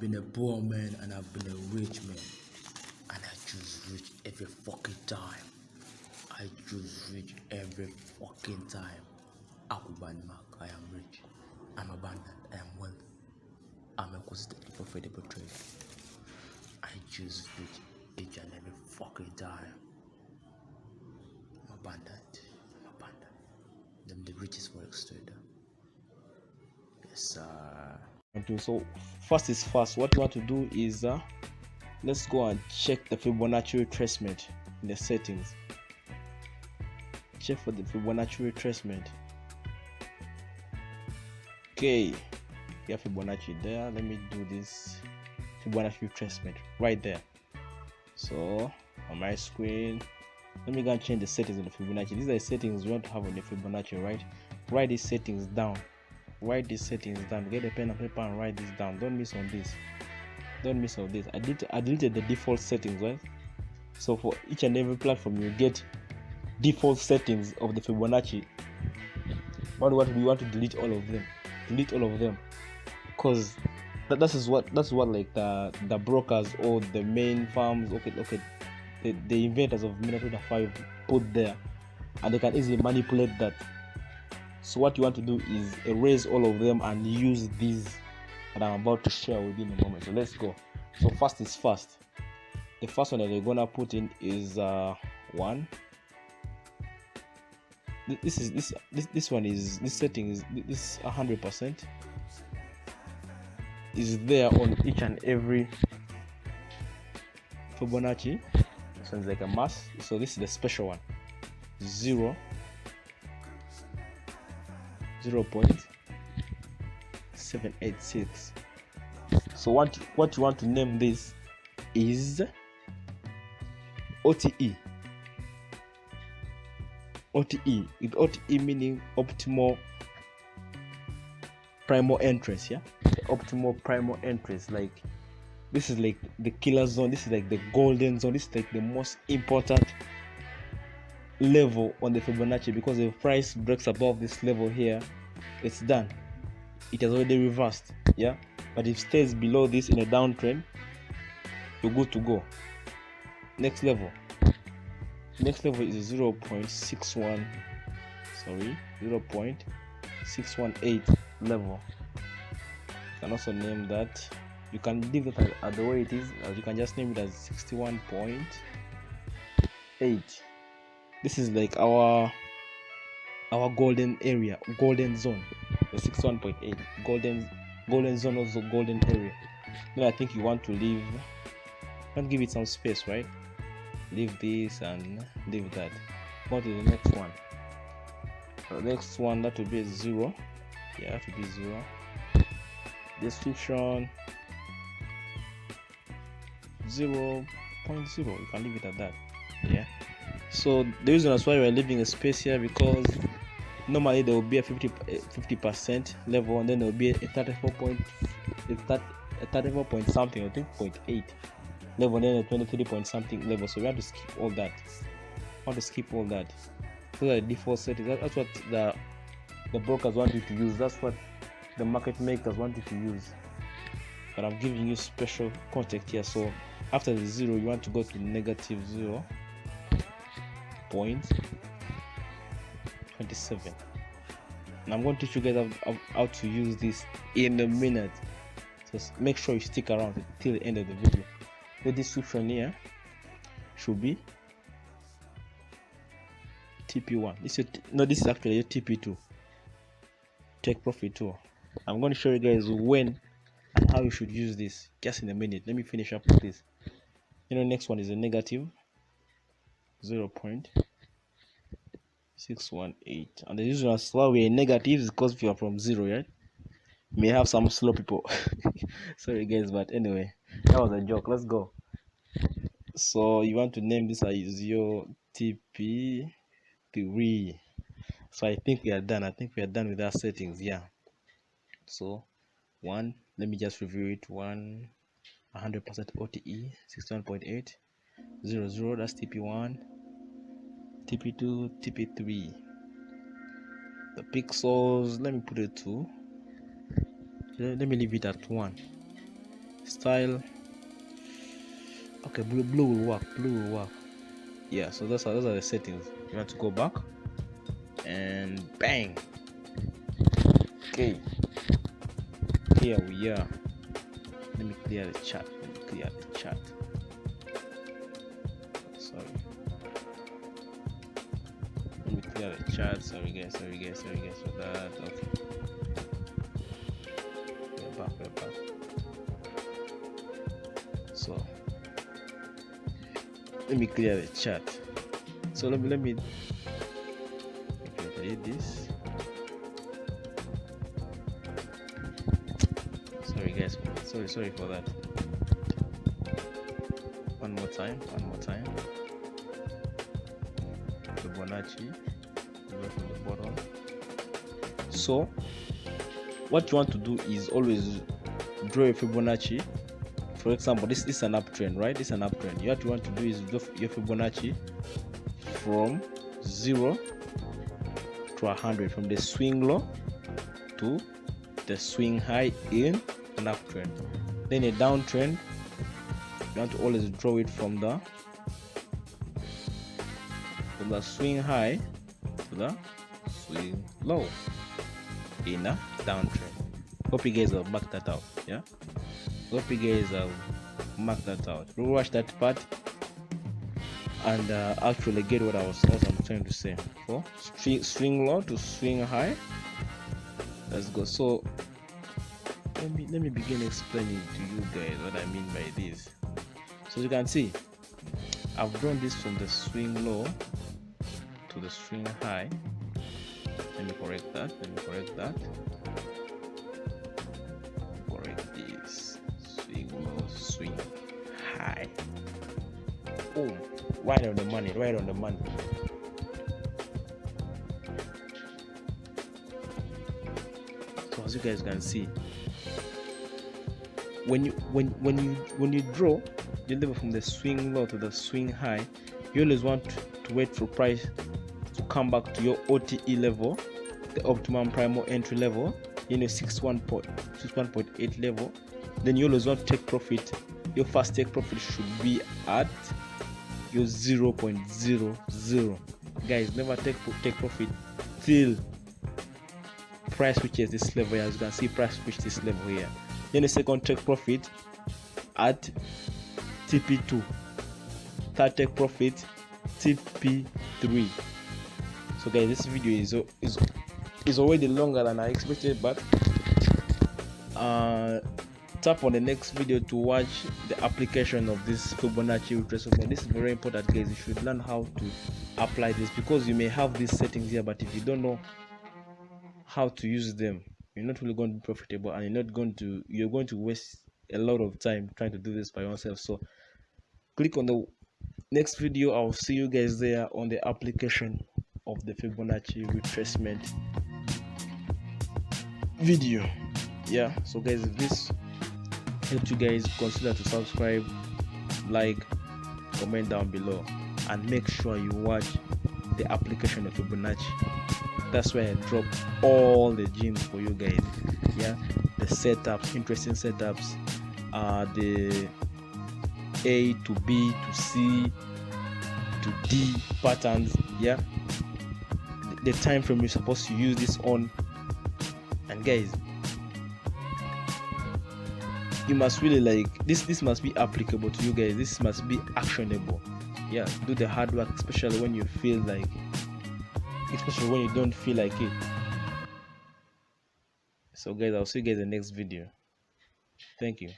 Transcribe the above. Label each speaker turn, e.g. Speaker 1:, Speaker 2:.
Speaker 1: been a poor man and I've been a rich man, and I choose rich every fucking time. I choose rich every fucking time. Akuban Mark, I am rich. I'm abundant. I am wealthy. I'm a consistently profitable trader. I choose rich each and every fucking time. I'm abundant. I'm abundant. I'm the richest forex trader. Yes, sir.
Speaker 2: So first is first. What you want to do is let's go and check the Fibonacci retracement in the settings. Check for the Fibonacci retracement. Okay, we have Fibonacci there. Let me do this Fibonacci retracement right there. So on my screen, let me go and change the settings on the Fibonacci. These are the settings you want to have on the Fibonacci, right? Write these settings down. Write these settings down. Get a pen and paper and write this down. Don't miss on this. Don't miss on this. I deleted the default settings, right? So for each and every platform, you get default settings of the Fibonacci. What we want to delete all of them. Delete all of them, because that's what like the brokers or the main firms, the inventors of MetaTrader 5 put there, and they can easily manipulate that. So what you want to do is erase all of them and use these that I'm about to share with you in a moment. So let's go. So first is first. The first one that they're gonna put in is one. This one is, this setting is, this 100% is there on each and every Fibonacci. This one's like a mass. So this is the special one. 0.786. So what you want to name this is OTE. OTE, with OTE meaning optimal primal entrance. Yeah, the optimal primal entrance. Like, this is like the killer zone. This is like the golden zone. This is like the most important level on the Fibonacci, because if the price breaks above this level here, it's done. It has already reversed. Yeah, but if it stays below this in a downtrend, you're good to go. Next level is 0.618 level. You can also name that. You can leave it at the way it is, or you can just name it as 61.8. This is like our golden area, golden zone. The 61.8 golden zone, also golden area. Then I think you want to leave, give it some space, right? Leave this and leave that. Go to the next one. The next one, that will be 0. Yeah, that will be 0. Description 0.0. You can leave it at that. Yeah. So the reason that's why we're leaving a space here, because normally there will be a 50% level, and then there will be a 34 point something, I think 0.8 level, and then a 23 point something level. So we have to skip all that. Those are the default settings. That's what the brokers want you to use. That's what the market makers want you to use. But I'm giving you special context here. So after the 0, you want to go to negative 0.27. And I'm going to teach you guys how to use this in a minute. So make sure you stick around till the end of the video. The description here should be TP1. This is actually a TP2. Take profit 2. I'm going to show you guys when and how you should use this just in a minute. Let me finish up with this. Next one is a negative 0.618. And the reason why we're negative is because we are from 0, right? May have some slow people. Sorry guys, but anyway, that was a joke. Let's go. So you want to name this as your TP3. So I think we are done. With our settings. Yeah. So 1, let me just review it. 100% OTE 61.8. 0, that's TP1. TP2, TP3. The pixels, let me put it 2. Let me leave it at 1. style. Okay, blue will work. Blue will work. Yeah, so those are the settings. You want to go back and bang. Okay, here we are. Let me clear the chat. Sorry. Let me clear the chat. Sorry guys for that. Okay. We're back. So let me clear the chat. So let me delete this. Sorry guys, sorry for that. One more time. Fibonacci, go to the bottom. So what you want to do is always draw a Fibonacci. For example, this is an uptrend, right? This is an uptrend. What you want to do is draw your Fibonacci from 0 to 100, from the swing low to the swing high in an uptrend. Then a downtrend, you want to always draw it from the swing high to the swing low in a downtrend. Hope you guys have marked that out. Yeah, hope you guys have marked that out. We'll watch that part and actually get what I'm trying to say. For swing low to swing high, let's go. So let me begin explaining to you guys what I mean by this. So you can see I've drawn this from the swing low to the swing high. Let me correct that. Correct this. Swing low, swing high. Boom. Right on the money. So as you guys can see, when you draw the level from the swing low to the swing high, you always want to wait for price to come back to your OTE level, the optimum primal entry level, in your 61.8 level. Then you always want to take profit. Your first take profit should be at your 0.00. Guys, never take profit till price reaches this level. As you can see, price reached this level here. Then the second take profit at TP2. Third take profit TP3. So guys, this video is already longer than I expected, but tap on the next video to watch the application of this Fibonacci retracement. This is very important, guys. You should learn how to apply this, because you may have these settings here, but if you don't know how to use them, you're not really going to be profitable, and you're going to waste a lot of time trying to do this by yourself. So click on the next video. I'll see you guys there on the application of the Fibonacci retracement video. Yeah, so guys, if this helped you guys, consider to subscribe, like, comment down below, and make sure you watch the application of Fibonacci. That's where I drop all the gems for you guys. Yeah, the setups, interesting setups, the A to B to C to D patterns. Yeah, the time frame you're supposed to use this on. And guys, you must really like this must be applicable to you guys. This must be actionable. Yeah, do the hard work, especially when you feel like, especially when you don't feel like it. So guys, I'll see you guys in the next video. Thank you.